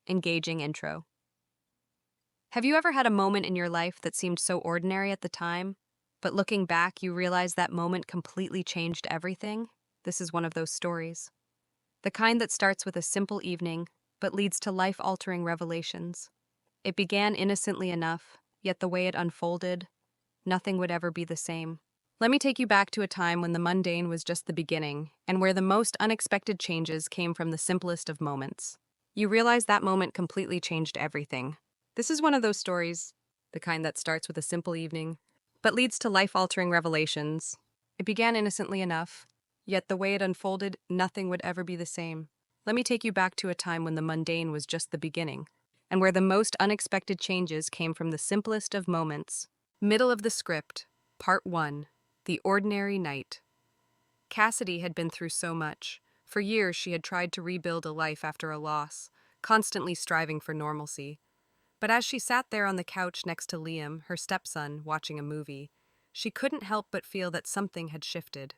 Engaging intro. Have you ever had a moment in your life that seemed so ordinary at the time, but looking back, you realize that moment completely changed everything? This is one of those stories. The kind that starts with a simple evening, but leads to life altering revelations. It began innocently enough, yet the way it unfolded, nothing would ever be the same. Let me take you back to a time when the mundane was just the beginning, and where the most unexpected changes came from the simplest of moments. You realize that moment completely changed everything. This is one of those stories, the kind that starts with a simple evening, but leads to life-altering revelations. It began innocently enough, yet the way it unfolded, nothing would ever be the same. Let me take you back to a time when the mundane was just the beginning, and where the most unexpected changes came from the simplest of moments. Middle of the script, Part 1, The Ordinary Night. Cassidy had been through so much. For years, she had tried to rebuild a life after a loss, constantly striving for normalcy. But as she sat there on the couch next to Liam, her stepson, watching a movie, she couldn't help but feel that something had shifted.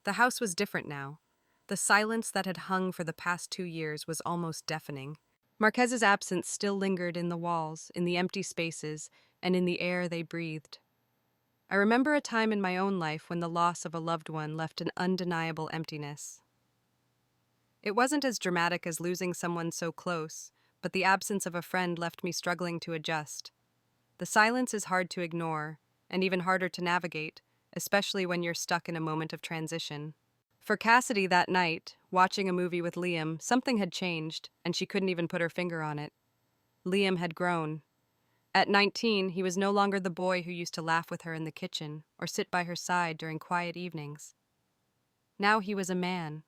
The house was different now. The silence that had hung for the past 2 years was almost deafening. Marquez's absence still lingered in the walls, in the empty spaces, and in the air they breathed. I remember a time in my own life when the loss of a loved one left an undeniable emptiness. It wasn't as dramatic as losing someone so close, but the absence of a friend left me struggling to adjust. The silence is hard to ignore, and even harder to navigate, especially when you're stuck in a moment of transition. For Cassidy that night, watching a movie with Liam, something had changed, and she couldn't even put her finger on it. Liam had grown. At 19, he was no longer the boy who used to laugh with her in the kitchen or sit by her side during quiet evenings. Now he was a man.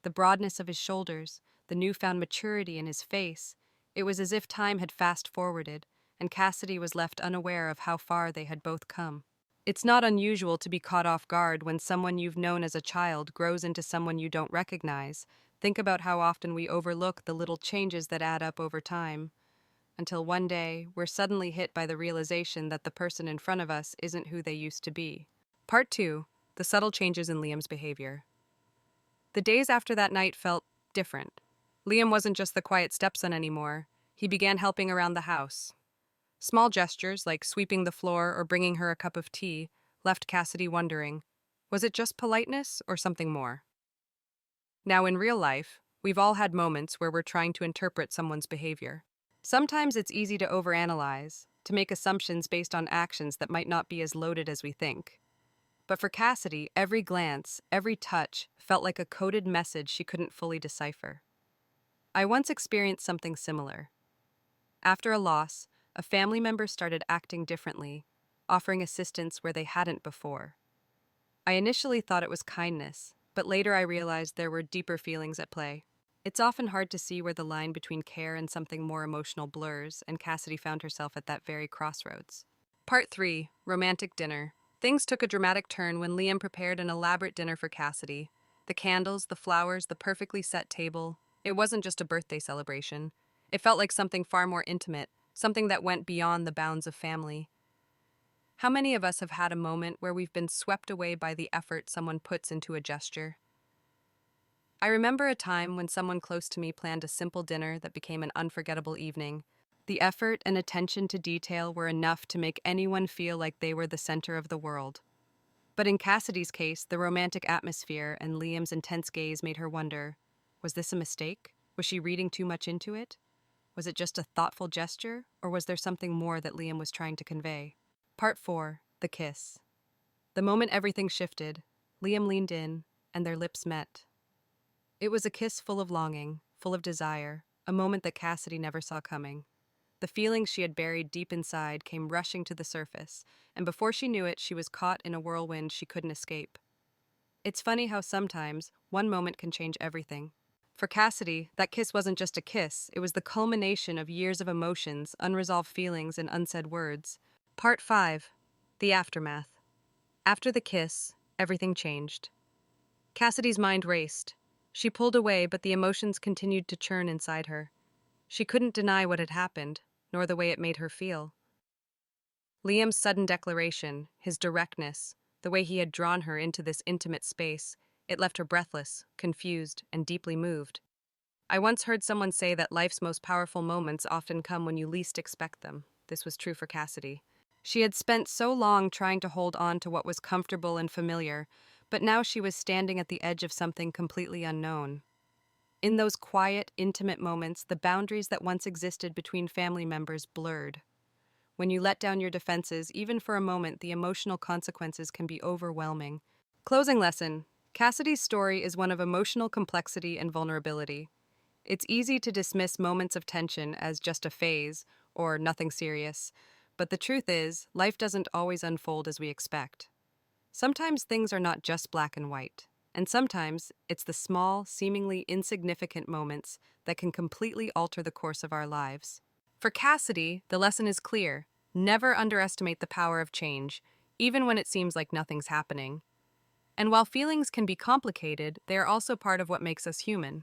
The broadness of his shoulders, the newfound maturity in his face, it was as if time had fast-forwarded, and Cassidy was left unaware of how far they had both come. It's not unusual to be caught off guard when someone you've known as a child grows into someone you don't recognize. Think about how often we overlook the little changes that add up over time, until one day we're suddenly hit by the realization that the person in front of us isn't who they used to be. Part 2. The subtle changes in Liam's behavior. The days after that night felt different. Liam wasn't just the quiet stepson anymore. He began helping around the house. Small gestures, like sweeping the floor or bringing her a cup of tea, left Cassidy wondering, was it just politeness or something more? Now, in real life, we've all had moments where we're trying to interpret someone's behavior. Sometimes it's easy to overanalyze, to make assumptions based on actions that might not be as loaded as we think. But for Cassidy, every glance, every touch, felt like a coded message she couldn't fully decipher. I once experienced something similar. After a loss, a family member started acting differently, offering assistance where they hadn't before. I initially thought it was kindness, but later I realized there were deeper feelings at play. It's often hard to see where the line between care and something more emotional blurs, and Cassidy found herself at that very crossroads. Part 3. Romantic Dinner. Things took a dramatic turn when Liam prepared an elaborate dinner for Cassidy. The candles, the flowers, the perfectly set table. It wasn't just a birthday celebration. It felt like something far more intimate, something that went beyond the bounds of family. How many of us have had a moment where we've been swept away by the effort someone puts into a gesture? I remember a time when someone close to me planned a simple dinner that became an unforgettable evening. The effort and attention to detail were enough to make anyone feel like they were the center of the world. But in Cassidy's case, the romantic atmosphere and Liam's intense gaze made her wonder, was this a mistake? Was she reading too much into it? Was it just a thoughtful gesture, or was there something more that Liam was trying to convey? Part 4. The Kiss. The moment everything shifted, Liam leaned in, and their lips met. It was a kiss full of longing, full of desire, a moment that Cassidy never saw coming. The feelings she had buried deep inside came rushing to the surface, and before she knew it, she was caught in a whirlwind she couldn't escape. It's funny how sometimes one moment can change everything. For Cassidy, that kiss wasn't just a kiss, it was the culmination of years of emotions, unresolved feelings, and unsaid words. Part 5. The Aftermath. After the kiss, everything changed. Cassidy's mind raced. She pulled away, but the emotions continued to churn inside her. She couldn't deny what had happened, nor the way it made her feel. Liam's sudden declaration, his directness, the way he had drawn her into this intimate space, it left her breathless, confused, and deeply moved. I once heard someone say that life's most powerful moments often come when you least expect them. This was true for Cassidy. She had spent so long trying to hold on to what was comfortable and familiar, but now she was standing at the edge of something completely unknown. In those quiet, intimate moments, the boundaries that once existed between family members blurred. When you let down your defenses, even for a moment, the emotional consequences can be overwhelming. Closing lesson. Cassidy's story is one of emotional complexity and vulnerability. It's easy to dismiss moments of tension as just a phase or nothing serious, but the truth is, life doesn't always unfold as we expect. Sometimes things are not just black and white, and sometimes it's the small, seemingly insignificant moments that can completely alter the course of our lives. For Cassidy, the lesson is clear. Never underestimate the power of change, even when it seems like nothing's happening. And while feelings can be complicated, they are also part of what makes us human.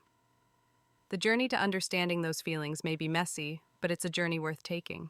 The journey to understanding those feelings may be messy, but it's a journey worth taking.